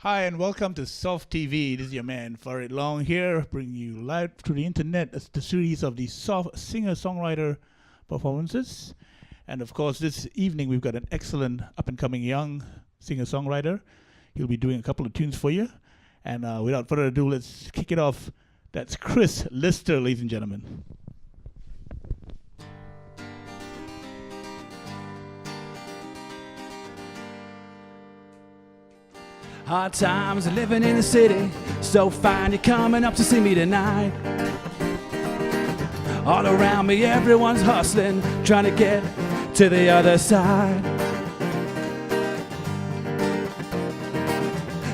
Hi and welcome to Soft TV. This is your man Farid Long here, bringing you live through the internet as the series of the soft singer-songwriter performances. And of course, this evening we've got an excellent up-and-coming young singer-songwriter. He'll be doing a couple of tunes for you. And without further ado, let's kick it off. That's Chris Lister, ladies and gentlemen. Hard times living in the city, so fine you're coming up to see me tonight. All around me everyone's hustling, trying to get to the other side.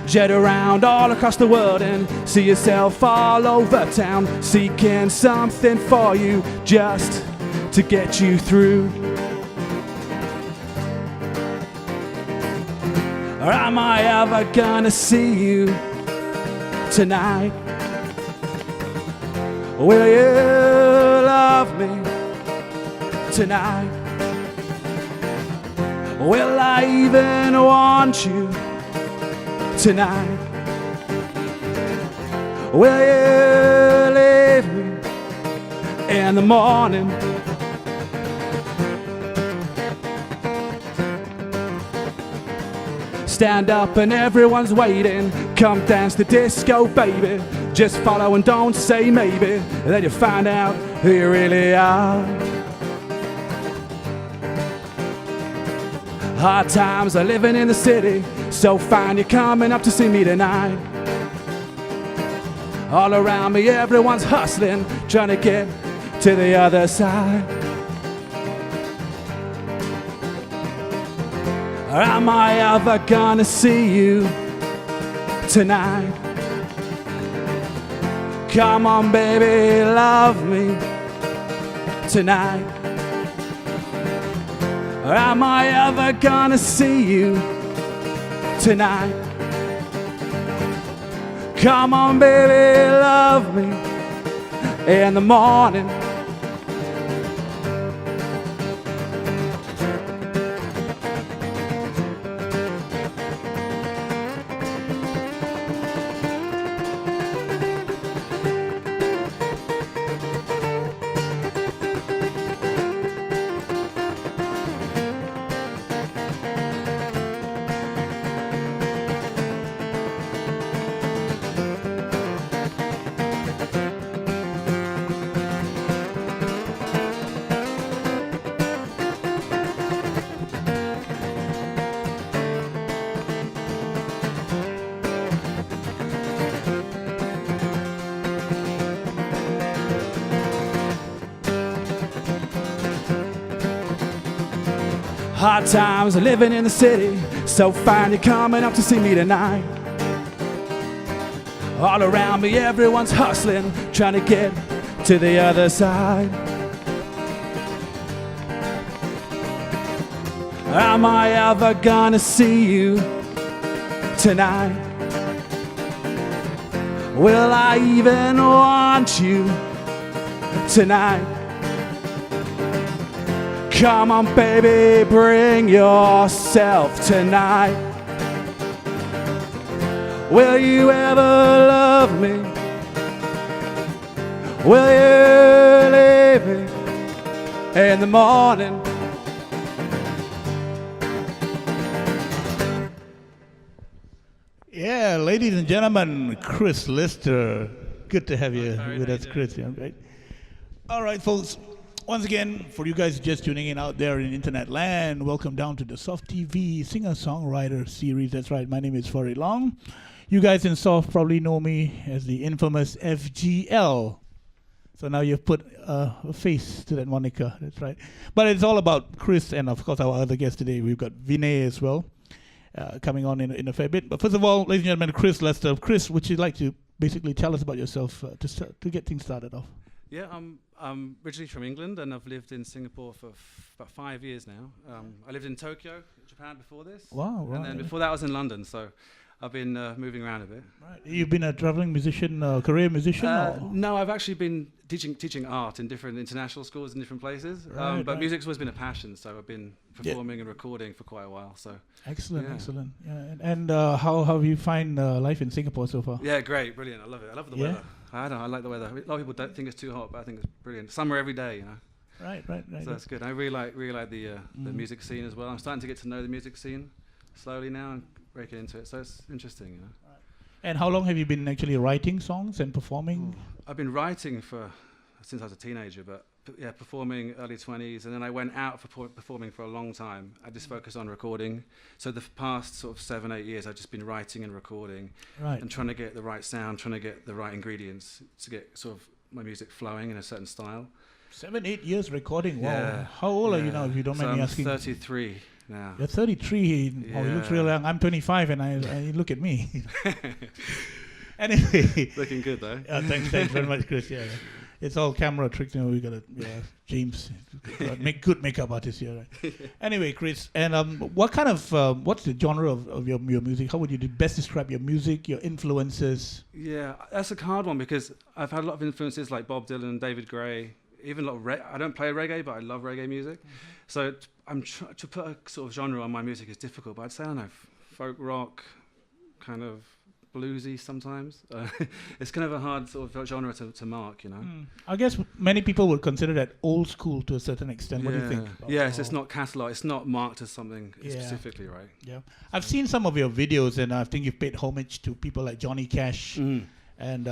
Jet around all across the world and see yourself all over town, seeking something for you just to get you through. Or am I ever gonna see you tonight? Will you love me tonight? Will I even want you tonight? Will you leave me in the morning? Stand up and everyone's waiting. Come dance the disco, baby. Just follow and don't say maybe. Then you find out who you really are. Hard times are living in the city, so fine you're coming up to see me tonight. All around me everyone's hustling, trying to get to the other side. Or am I ever gonna see you tonight? Come on, baby, love me tonight. Or am I ever gonna see you tonight? Come on, baby, love me in the morning. Hard times living in the city, so fine you're coming up to see me tonight. All around me everyone's hustling, trying to get to the other side. Am I ever gonna see you tonight? Will I even want you tonight? Come on, baby, bring yourself tonight. Will you ever love me? Will you leave me in the morning? Yeah, ladies and gentlemen, Chris Lister. Good to have you with us, Chris. Yeah, right. All right, folks. Once again, for you guys just tuning in out there in internet land, welcome down to the Soft TV Singer-Songwriter series. That's right, my name is Farid Long. You guys in Soft probably know me as the infamous FGL. So now you've put a face to that moniker, that's right. But it's all about Chris and of course our other guest today. We've got Vinay as well, coming on in a fair bit. But first of all, ladies and gentlemen, Chris Lister. Chris, would you like to basically tell us about yourself to get things started off? Yeah, I'm originally from England and I've lived in Singapore for about 5 years now. I lived in Tokyo, Japan before this. Wow, and then before that I was in London. So I've been moving around a bit. Right. You've been a traveling musician, career musician? Or? No, I've actually been teaching art in different international schools in different places. But music's always been a passion, so I've been performing and recording for quite a while. So excellent. Yeah. And how have you find life in Singapore so far? Yeah, great, brilliant. I love it. I love the weather. I like the weather. A lot of people don't think it's too hot, but I think it's brilliant. Summer every day, you know. Right. So that's good. I really like the music scene as well. I'm starting to get to know the music scene slowly now and breaking into it. So it's interesting, you know. Right. And how long have you been actually writing songs and performing? I've been writing since I was a teenager, but performing early 20s, and then I went out for performing for a long time. I just focused on recording. So the past sort of 7-8 years, I've just been writing and recording, and trying to get the right sound, trying to get the right ingredients to get sort of my music flowing in a certain style. 7-8 years recording. Wow. Yeah. How old are you now, if you don't mind me asking? I'm 33 now. You're 33. Oh, you look real young. I'm 25, and I look at me. Anyway. Looking good though. Thanks very much, Chris. Yeah. It's all camera tricks. You know, we got James, make good makeup artist here. Right? Anyway, Chris, and what kind of what's the genre of your music? How would you best describe your music, your influences? Yeah, that's a hard one because I've had a lot of influences like Bob Dylan, David Gray, even a lot of I don't play reggae, but I love reggae music. So to put a sort of genre on my music is difficult. But I'd say, I don't know, folk rock, kind of bluesy sometimes. It's kind of a hard sort of genre to mark, you know. I guess many people would consider that old school to a certain extent. What do you think? Yes, it's not catalog. It's not marked as something specifically, right? Yeah, I've seen some of your videos, and I think you've paid homage to people like Johnny Cash and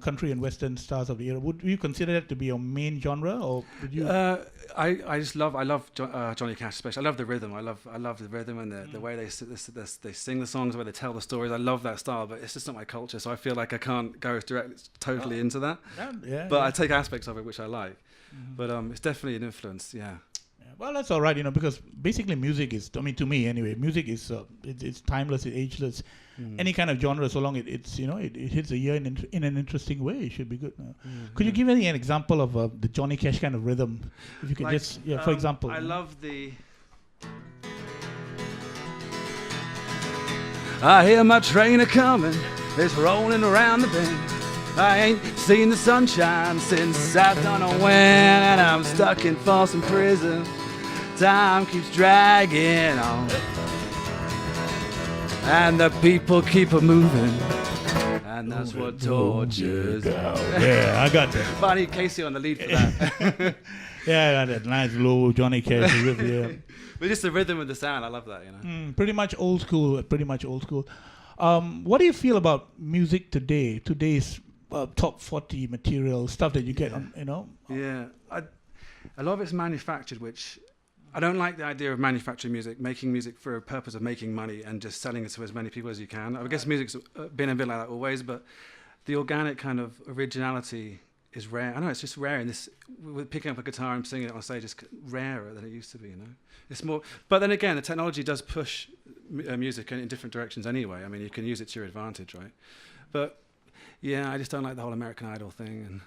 country and western stars of the era. Would you consider that to be your main genre, or would you? I love Johnny Cash especially. I love the rhythm. I love the rhythm and the way they sing the songs, the way they tell the stories. I love that style, but it's just not my culture. So I feel like I can't go totally into that. But I take aspects of it which I like. But it's definitely an influence. Yeah. Well, that's all right, because basically music is, to me anyway, music is it's timeless, it's ageless. Any kind of genre, so long it hits a ear in an interesting way, it should be good. Could you give me an example of the Johnny Cash kind of rhythm? If you could for example. I love the... I hear my train a-coming, it's rolling around the bend. I ain't seen the sunshine since I don't know when, and I'm stuck in Folsom Prison. Time keeps dragging on, and the people keep moving, and that's what tortures. Yeah, I got that. But I need Casey on the lead for that. Yeah, I got that nice low Johnny Cash riff. Yeah. But just the rhythm and the sound, I love that. Pretty much old school. What do you feel about music today? Today's top 40 material stuff that you get on, Yeah, a lot of it's manufactured, which I don't like the idea of manufacturing music, making music for a purpose of making money and just selling it to as many people as you can. I guess music's been a bit like that always, but the organic kind of originality is rare. I know it's just rare in this, with picking up a guitar and singing it on stage, it's rarer than it used to be, It's more, but then again, the technology does push music in different directions anyway. I mean, you can use it to your advantage, right? But yeah, I just don't like the whole American Idol thing.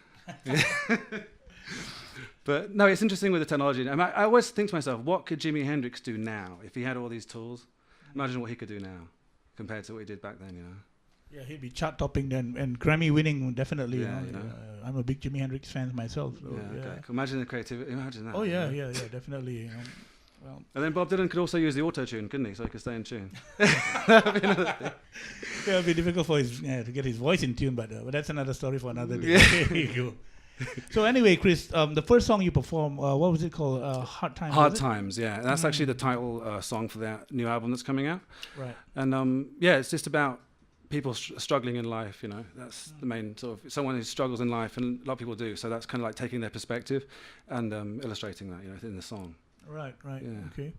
But no, it's interesting with the technology. I always think to myself, what could Jimi Hendrix do now if he had all these tools? Imagine what he could do now compared to what he did back then, Yeah, he'd be chart-topping and Grammy-winning, definitely. I'm a big Jimi Hendrix fan myself. So, okay. Imagine the creativity. Imagine that. Oh, yeah, definitely. Well. And then Bob Dylan could also use the auto-tune, couldn't he? So he could stay in tune. That'd be another thing. Yeah, it'd be difficult for to get his voice in tune, but that's another story for another day. There you go. So anyway, Chris, the first song you performed, what was it called? Hard Times. Hard Times, yeah. That's actually the title song for that new album that's coming out. Right. And it's just about people struggling in life. That's the main sort of someone who struggles in life, and a lot of people do. So that's kind of like taking their perspective and illustrating that, in the song. Right. Yeah. Okay.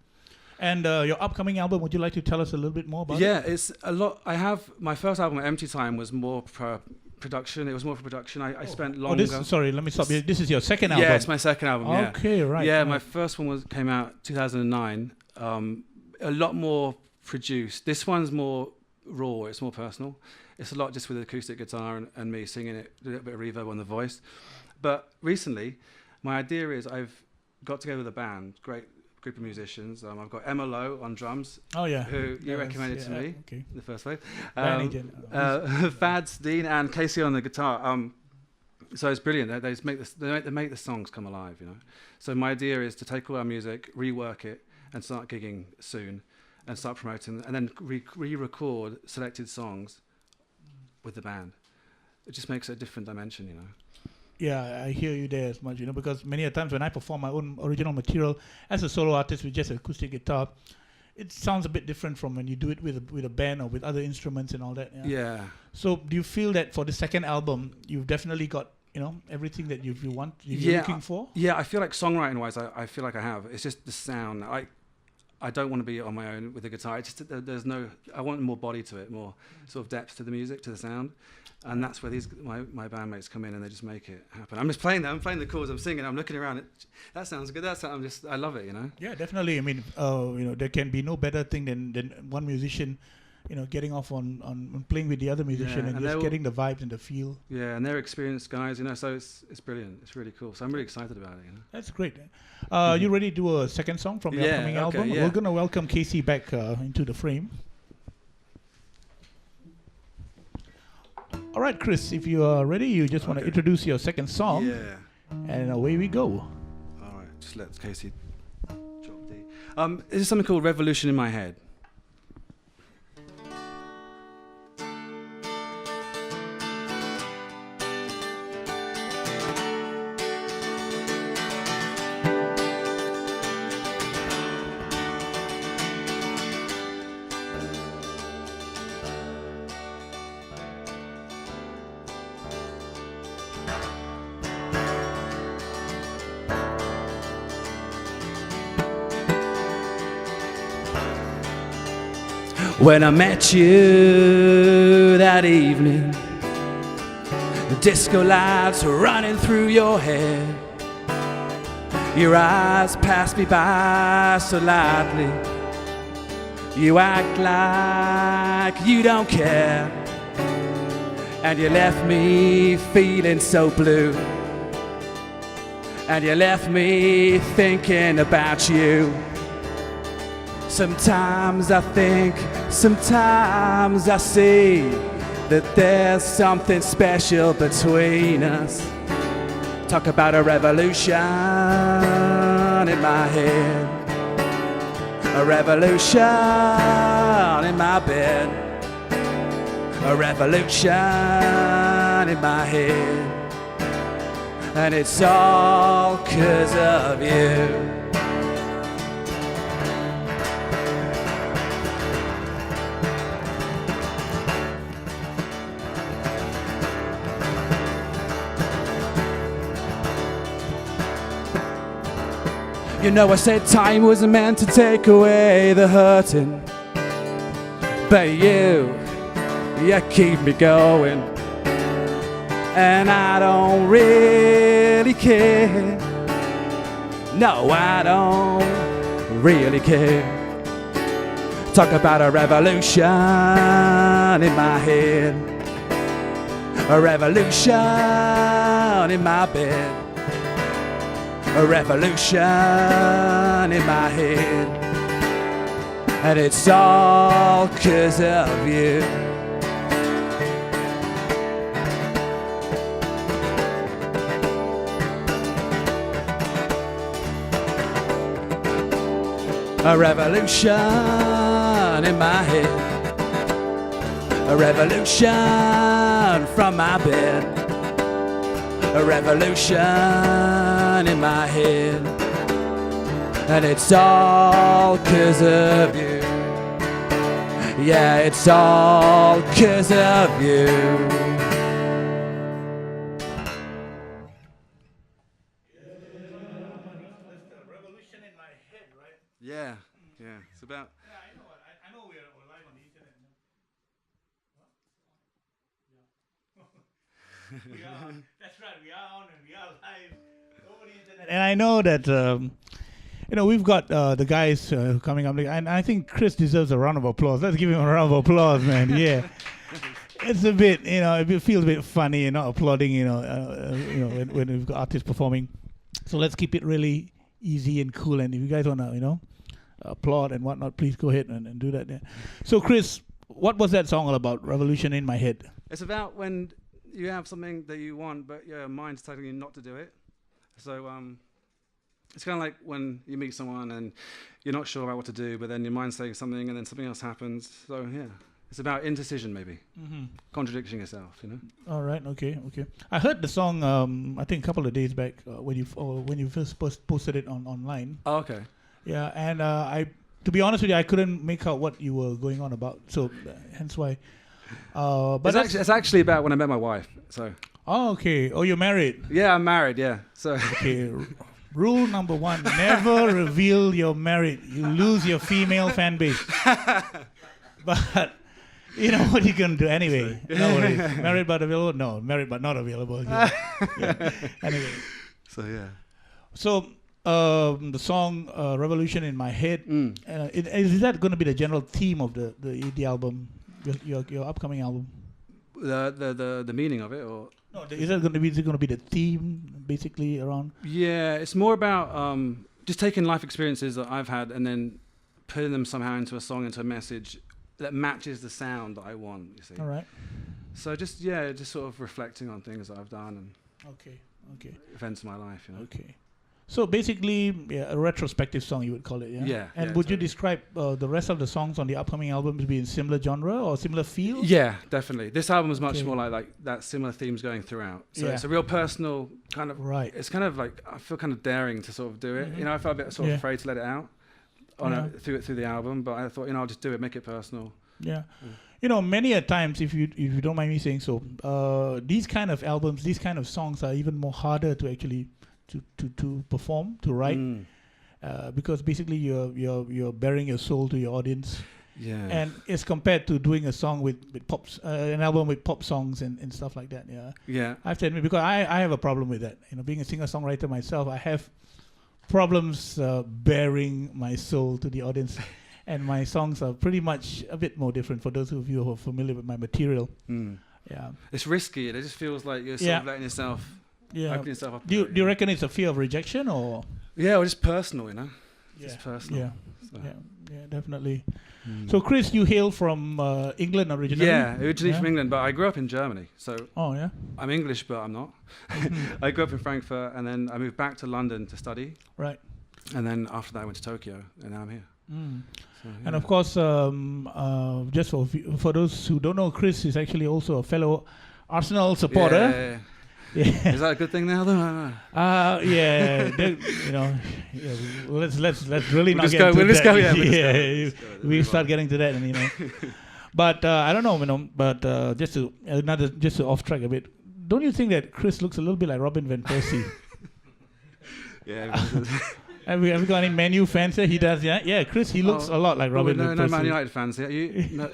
And your upcoming album, would you like to tell us a little bit more about it? Yeah, it's a lot. I have my first album, Empty Time, was more production. It was more for production. I spent longer. Sorry, let me stop you. This is your second album? Yeah, it's my second album. Okay, right. Yeah, my first one came out 2009. A lot more produced. This one's more raw. It's more personal. It's a lot just with acoustic guitar and me singing it, a little bit of reverb on the voice. But recently, my idea is I've got together with a band, great group of musicians. I've got Emma Lowe on drums, Oh yeah. who you recommended to me Okay. in the first place. Band agent. Fads, Dean, and Casey on the guitar. So it's brilliant. They just make they make the songs come alive, you know. So my idea is to take all our music, rework it, and start gigging soon, and start promoting, and then re-record selected songs with the band. It just makes it a different dimension, you know. Yeah, I hear you there as much, you know, because many a times when I perform my own original material as a solo artist with just acoustic guitar, it sounds a bit different from when you do it with a band or with other instruments and all that. Yeah. So do you feel that for the second album, you've definitely got, you know, everything that you want, you're looking for? Yeah, I feel like songwriting-wise, I feel like I have. It's just the sound. I don't want to be on my own with the guitar. It's just I want more body to it, more sort of depth to the music, to the sound. And that's where my bandmates come in and they just make it happen. I'm just playing that. I'm playing the chords. I'm singing. I'm looking around. That sounds good. I love it. You know. Yeah, definitely. I mean, you know, there can be no better thing than one musician, you know, getting off on playing with the other musician and just getting the vibes and the feel. Yeah, and they're experienced guys, you know. So it's brilliant. It's really cool. So I'm really excited about it. You know. That's great. You ready to do a second song from the upcoming album? Yeah. We're gonna welcome Casey back into the frame. All right, Chris, if you are ready, you just want to introduce your second song. Yeah. And away we go. All right, just let Casey drop D. This is something called Revolution in My Head. When I met you that evening, the disco lights were running through your head. Your eyes passed me by so lightly. You act like you don't care, and you left me feeling so blue. And you left me thinking about you. Sometimes I think, sometimes I see that there's something special between us. Talk about a revolution in my head, a revolution in my bed, a revolution in my head, and it's all 'cause of you. You know I said time wasn't meant to take away the hurting, but you keep me going, and I don't really care. No, I don't really care. Talk about a revolution in my head, a revolution in my bed, a revolution in my head, and it's all 'cause of you. A revolution in my head, a revolution from my bed, a revolution in my head, and it's all 'cause of you. Yeah, it's all 'cause of you. Yeah, it's about. Yeah, I know. I know we're live on the internet. We are. That's right. We are on and we are live over the internet. And I know that you know, we've got the guys coming up, and I think Chris deserves a round of applause. Let's give him a round of applause, man. Yeah. It's a bit, you know, it feels a bit funny, you know, applauding, you know, when we've got artists performing. So let's keep it really easy and cool. And if you guys wanna, applaud and whatnot, please go ahead and do that. Yeah. So, Chris, what was that song all about? Revolution in My Head. It's about when you have something that you want, but your mind's telling you not to do it. So it's kind of like when you meet someone and you're not sure about what to do, but then your mind's saying something, and then something else happens. So yeah, it's about indecision, maybe contradicting yourself. All right. Okay. I heard the song. I think a couple of days back when you first posted it online. Oh, okay. Yeah, and to be honest with you, I couldn't make out what you were going on about. So hence why. But it's actually about when I met my wife. So. Oh, okay. Oh, you're married. Yeah, I'm married. Yeah. So. Okay. Rule number 1: never reveal you're married. You lose your female fan base. But you know what you can do anyway. No worries. Married but available? No, married but not available. Yeah. Anyway. So yeah. So the song "Revolution in My Head" is that going to be the general theme of the album, your upcoming album? The meaning of it, or no? Is it going to be the theme basically around? Yeah, it's more about just taking life experiences that I've had and then putting them somehow into a song, into a message that matches the sound that I want. You see. All right. So just sort of reflecting on things that I've done and events in my life. Okay. So basically, a retrospective song, you would call it, yeah? Yeah. And would you describe the rest of the songs on the upcoming album to be in similar genre or similar feel? Yeah, definitely. This album is much more like that, similar themes going throughout. So it's a real personal kind of... Right. It's kind of like, I feel kind of daring to sort of do it. I felt a bit sort of afraid to let it out through the album, but I thought, I'll just do it, make it personal. Yeah. Many a times, if you don't mind me saying so, these kind of albums, these kind of songs are even more harder to actually... To perform, to write, because basically you're bearing your soul to your audience, and it's compared to doing a song with pops, an album with pop songs and stuff like that. I have to admit, because I have a problem with that. Being a singer-songwriter myself, I have problems bearing my soul to the audience, and my songs are pretty much a bit more different for those of you who are familiar with my material. Yeah, it's risky. It just feels like you're sort of letting yourself. Opening yourself up. Do you reckon it's a fear of rejection or? Yeah, or just personal, Just personal. Yeah, so. yeah, definitely. So, Chris, you hail from England originally? Yeah, originally from England, but I grew up in Germany. So. Oh yeah. I'm English, but I'm not. I grew up in Frankfurt, and then I moved back to London to study. Right. And then after that, I went to Tokyo, and now I'm here. So, and of course, just for those who don't know, Chris is actually also a fellow Arsenal supporter. Yeah. Is that a good thing now, though? Let's really not get into that. We start getting to that, and But I don't know, But just to off track a bit, don't you think that Chris looks a little bit like Robin van Persie? Yeah. Have we got any Man U fans there? He does, yeah. Yeah, Chris, he looks a lot like Robin van Persie. No Man United fans here. You?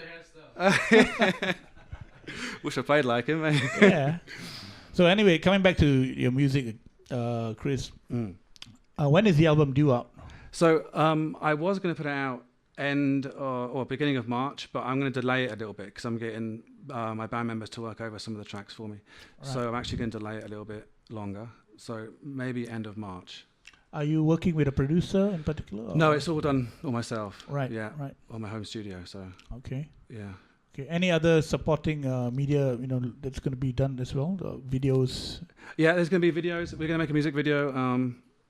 Wish I played like him. Yeah. So anyway, coming back to your music, Chris, when is the album due out? So I was going to put it out end or beginning of March, but I'm going to delay it a little bit because I'm getting my band members to work over some of the tracks for me. Right. So I'm actually going to delay it a little bit longer. So maybe end of March. Are you working with a producer in particular? Or? No, it's all done all myself. Right. Yeah. Right. On my home studio. So. Okay. Yeah. Okay. Any other supporting media, that's going to be done as well? Videos? Yeah, there's going to be videos. We're going to make a music video,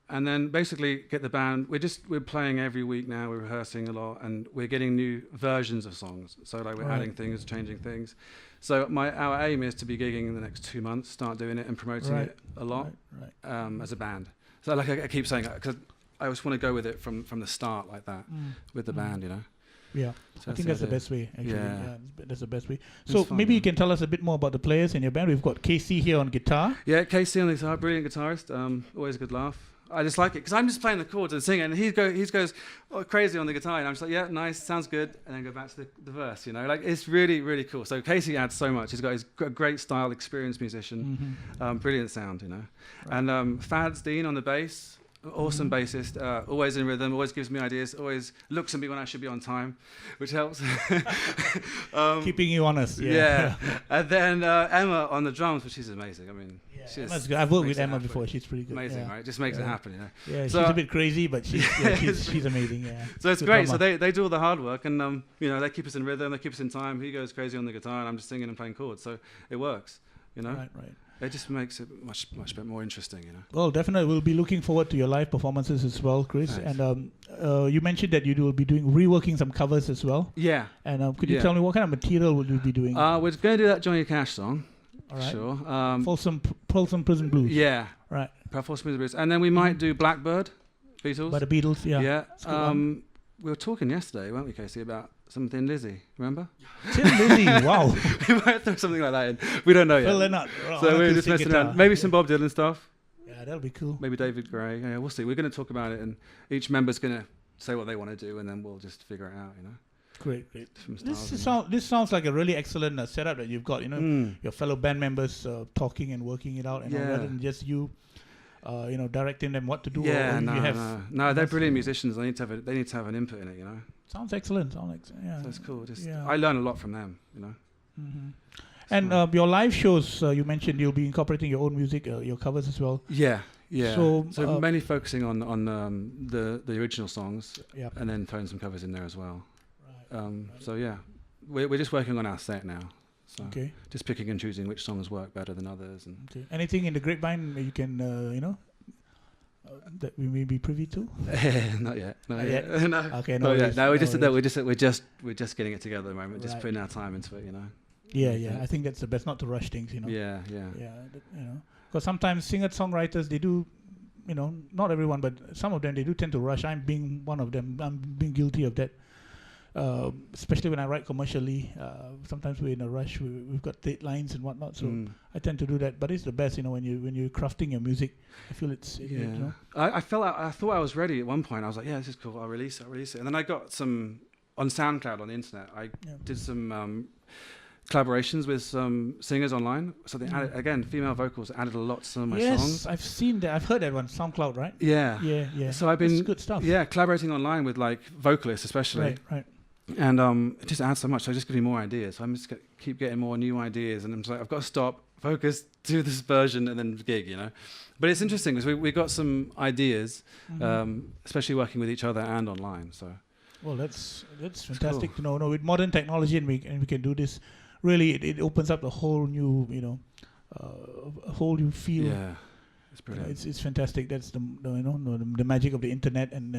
and then basically get the band. We're playing every week now. We're rehearsing a lot, and we're getting new versions of songs. So like we're adding things, changing things. So our aim is to be gigging in the next 2 months, start doing it and promoting it a lot as a band. So like I keep saying, because I just want to go with it from the start like that with the band, Yeah, so I think that's the best way, actually. Yeah, that's the best way. So fun, maybe you can tell us a bit more about the players in your band. We've got Casey here on guitar. Yeah, Casey on the guitar, brilliant guitarist. Always a good laugh. I just like it because I'm just playing the chords and singing, and he goes crazy on the guitar, and I'm just like, yeah, nice, sounds good, and then go back to the verse. Like it's really, really cool. So Casey adds so much. He's got a great style, experienced musician, brilliant sound. Right. And Fads Dean on the bass. Awesome bassist, always in rhythm, always gives me ideas, always looks at me when I should be on time, which helps. Keeping you honest. Yeah. And then Emma on the drums, which is amazing. I mean, Emma's good. I've worked with Emma before. She's pretty good. Amazing, right? Just makes it happen, you know. Yeah, so, she's a bit crazy, but she's amazing. Yeah. So it's good great. drummer. So they do all the hard work, and you know, they keep us in rhythm, they keep us in time. He goes crazy on the guitar, and I'm just singing and playing chords. So it works, you know. Right. It just makes it much bit more interesting, you know. Well, definitely, we'll be looking forward to your live performances as well, Chris. Thanks. And you mentioned that you will be reworking some covers as well. Yeah. And could you tell me what kind of material will you be doing? We're going to do that Johnny Cash song. All right. Sure. Folsom Prison Blues. Yeah. Right. Folsom Prison Blues, and then we might do Blackbird, Beatles. By the Beatles, yeah. Yeah. We were talking yesterday, weren't we, Casey, about something Lizzy, remember? Tim Lizzy, wow. We might throw something like that in. We don't know yet. Well, they're not. So we're just messing around. Maybe some Bob Dylan stuff. Yeah, that'll be cool. Maybe David Gray. Yeah, we'll see. We're going to talk about it, and each member's going to say what they want to do, and then we'll just figure it out, you know. Great. This sounds like a really excellent setup that you've got, you know, your fellow band members talking and working it out, and rather than just you, you know, directing them what to do. Yeah, no, they're brilliant musicians. They need to have an input in it, you know. Sounds excellent. Yeah. That's cool. I learn a lot from them, you know. Mm-hmm. And your live shows, you mentioned you'll be incorporating your own music, your covers as well. Yeah. So mainly focusing on the original songs, and then throwing some covers in there as well. Right. So yeah, we're just working on our set now. So just picking and choosing which songs work better than others. And anything in the grapevine you can, you know, that we may be privy to? Not yet. No. Okay. No. We're just getting it together at the moment. Just putting our time into it, you know. Yeah. I think that's the best, not to rush things, you know. Yeah. You know, because sometimes singer-songwriters, they do, you know, not everyone, but some of them, they do tend to rush. I'm being one of them. I'm being guilty of that. Especially when I write commercially, sometimes we're in a rush. We've got deadlines and whatnot, so I tend to do that. But it's the best, you know, when you're crafting your music. I feel it's. You know? I thought I was ready at one point. I was like, yeah, this is cool. I'll release it. And then I got some on SoundCloud on the internet. I did some collaborations with some singers online. So they added, again, female vocals added a lot to some of my songs. Yes, I've seen that. I've heard that one, SoundCloud, right? Yeah. So I've been that's good stuff. Yeah, collaborating online with like vocalists, especially. Right. And it just adds so much. So I just give me more ideas. So I'm just keep getting more new ideas, and I'm just like, I've got to stop, focus, do this version, and then gig, you know. But it's interesting because we got some ideas, especially working with each other and online. So. Well, that's fantastic to know. No, with modern technology, and we can do this. Really, it opens up a whole new, you know, a whole new field. Yeah. It's brilliant. It's fantastic. That's the magic of the internet and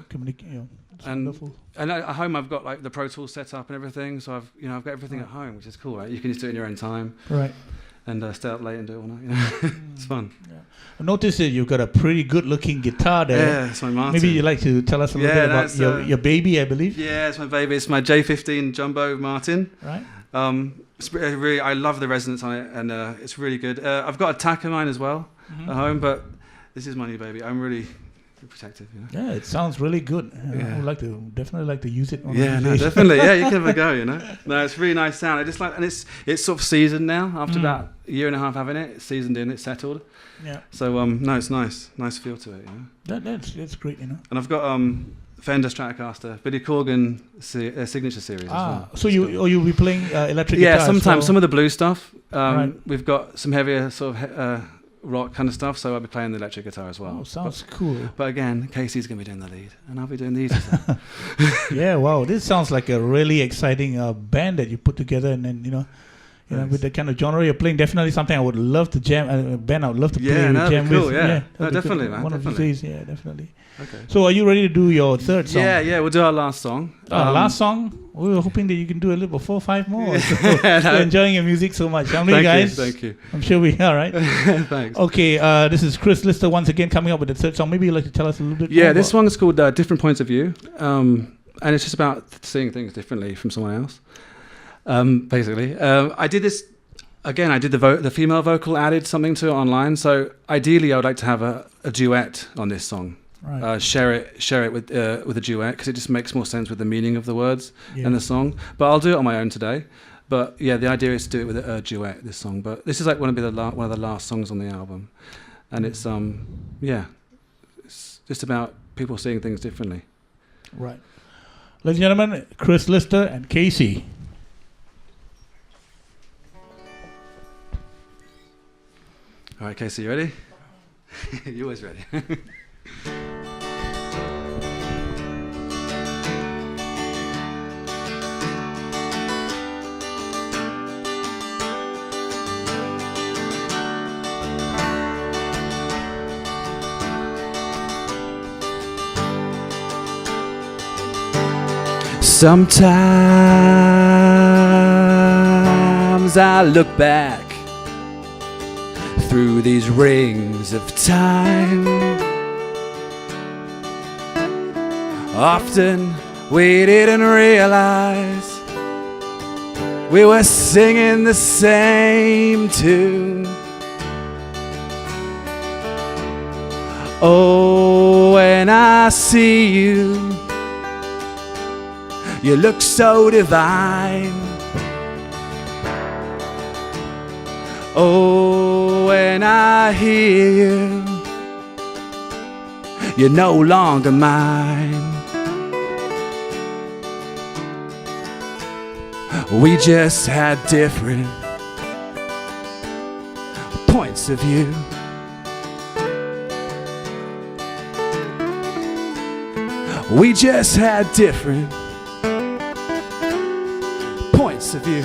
communicate. You know, it's wonderful. And at home, I've got like the Pro Tools set up and everything. So I've got everything at home, which is cool. Right? You can just do it in your own time. Right. And stay up late and do it all night. You know? It's fun. Yeah. I noticed that you've got a pretty good-looking guitar there. Yeah, it's my Martin. Maybe you'd like to tell us a little bit about your baby, I believe. Yeah, it's my baby. It's my J15 Jumbo Martin. Right. It's really, I love the resonance on it, and it's really good. I've got a TAC of mine as well at home, but this is my new baby. I'm really protective, you know. Yeah, it sounds really good. I would definitely like to use it. Definitely. Yeah, you can have a go, you know. No, it's a really nice sound. I just like, and it's sort of seasoned now. After about a year and a half having it, it's seasoned in, it's settled. Yeah. So it's nice feel to it, you know. That's great, you know. And I've got Fender Stratocaster, Billy Corgan signature series as well. So you'll be playing electric guitar? Yeah, sometimes some of the blue stuff. We've got some heavier sort of rock kind of stuff, so I'll be playing the electric guitar as well. Oh, sounds cool. But again, Casey's going to be doing the lead, and I'll be doing these. Yeah, wow, this sounds like a really exciting band that you put together, and then you know, with the kind of genre you're playing, definitely something I would love to jam. A band I would love to play jam cool, with. Yeah, no, definitely, man. One of these days, yeah, definitely. Okay. So, are you ready to do your third song? Yeah, we'll do our last song. Last song. We were hoping that you can do a little 4 or 5 more. So we're enjoying your music so much. How many guys? Thank you. I'm sure we are, right? Thanks. Okay, this is Chris Lister once again coming up with the third song. Maybe you'd like to tell us a little bit more. Yeah, this one is called Different Points of View. And it's just about seeing things differently from someone else, basically. I did this, again, I did the female vocal, added something to it online. So ideally, I would like to have a duet on this song. Right. Share it with a duet, because it just makes more sense with the meaning of the words and the song. But I'll do it on my own today. But yeah, the idea is to do it with a duet, this song. But this is like one of the last songs on the album, and it's just about people seeing things differently. Right. Ladies and gentlemen, Chris Lister and Casey. All right, Casey, you ready? You're always ready. Sometimes I look back through these rings of time. Often we didn't realize we were singing the same tune. Oh, when I see you, you look so divine. Oh, when I hear you, you're no longer mine. We just had different points of view. We just had different points of view.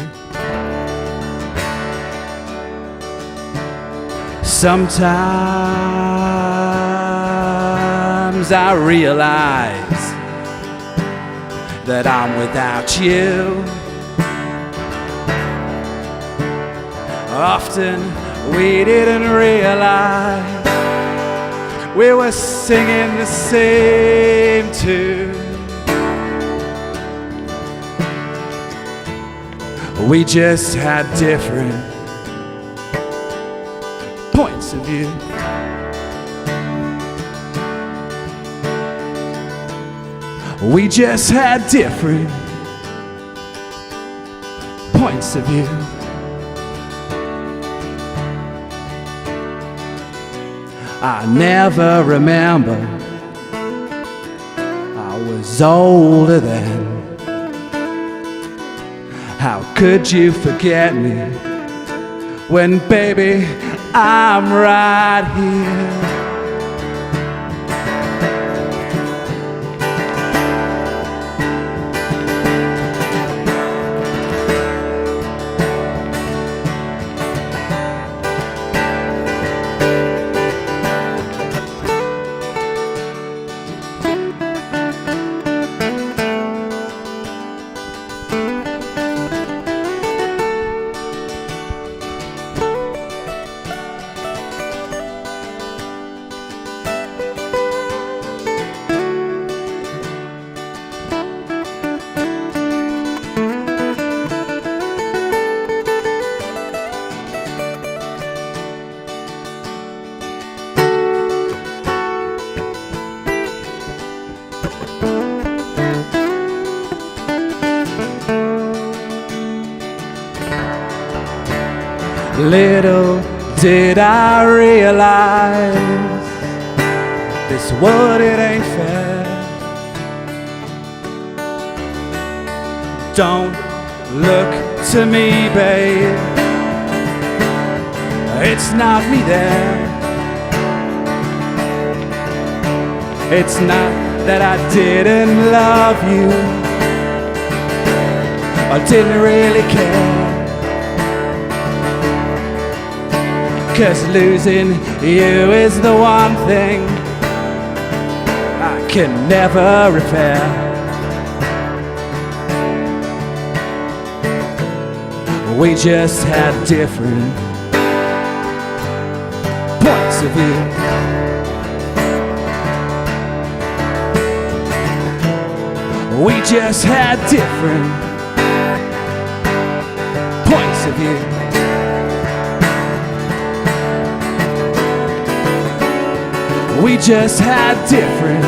Sometimes I realize that I'm without you. Often we didn't realize we were singing the same tune. We just had different points of view. We just had different points of view. I never remember I was older then. How could you forget me when, baby, I'm right here? Little did I realize this world, it ain't fair. Don't look to me, babe, it's not me there. It's not that I didn't love you, I didn't really care. 'Cause losing you is the one thing I can never repair. We just had different points of view. We just had different points of view. We just had different,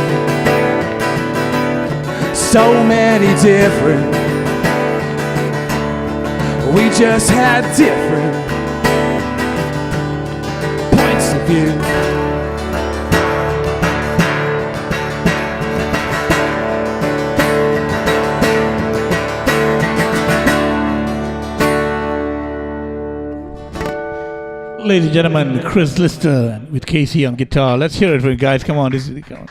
so many different. We just had different points of view. Ladies and gentlemen, Chris Lister with Casey on guitar. Let's hear it for you guys. Come on, come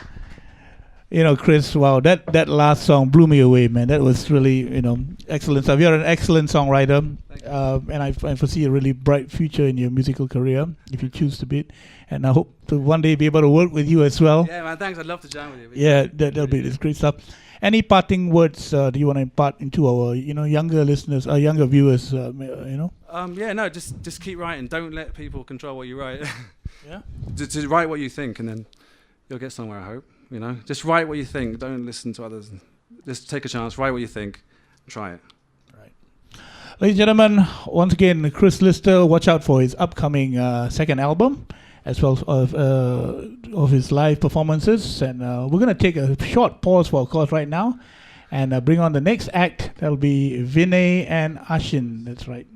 on. Chris, wow, that last song blew me away, man. That was really, excellent stuff. You're an excellent songwriter, and I foresee a really bright future in your musical career if you choose to be it. And I hope to one day be able to work with you as well. Yeah, man, thanks. I'd love to jam with you. Yeah, that'll be this great stuff. Any parting words do you want to impart into our, younger listeners, younger viewers? Yeah, no, just keep writing. Don't let people control what you write. Yeah. to write what you think, and then you'll get somewhere. I hope. Just write what you think. Don't listen to others. Just take a chance. Write what you think. Try it. Right. Ladies and gentlemen, once again, Chris Lister. Watch out for his upcoming second album, as well as of his live performances. And we're going to take a short pause for a course right now and bring on the next act. That'll be Vinay and Ashin. That's right.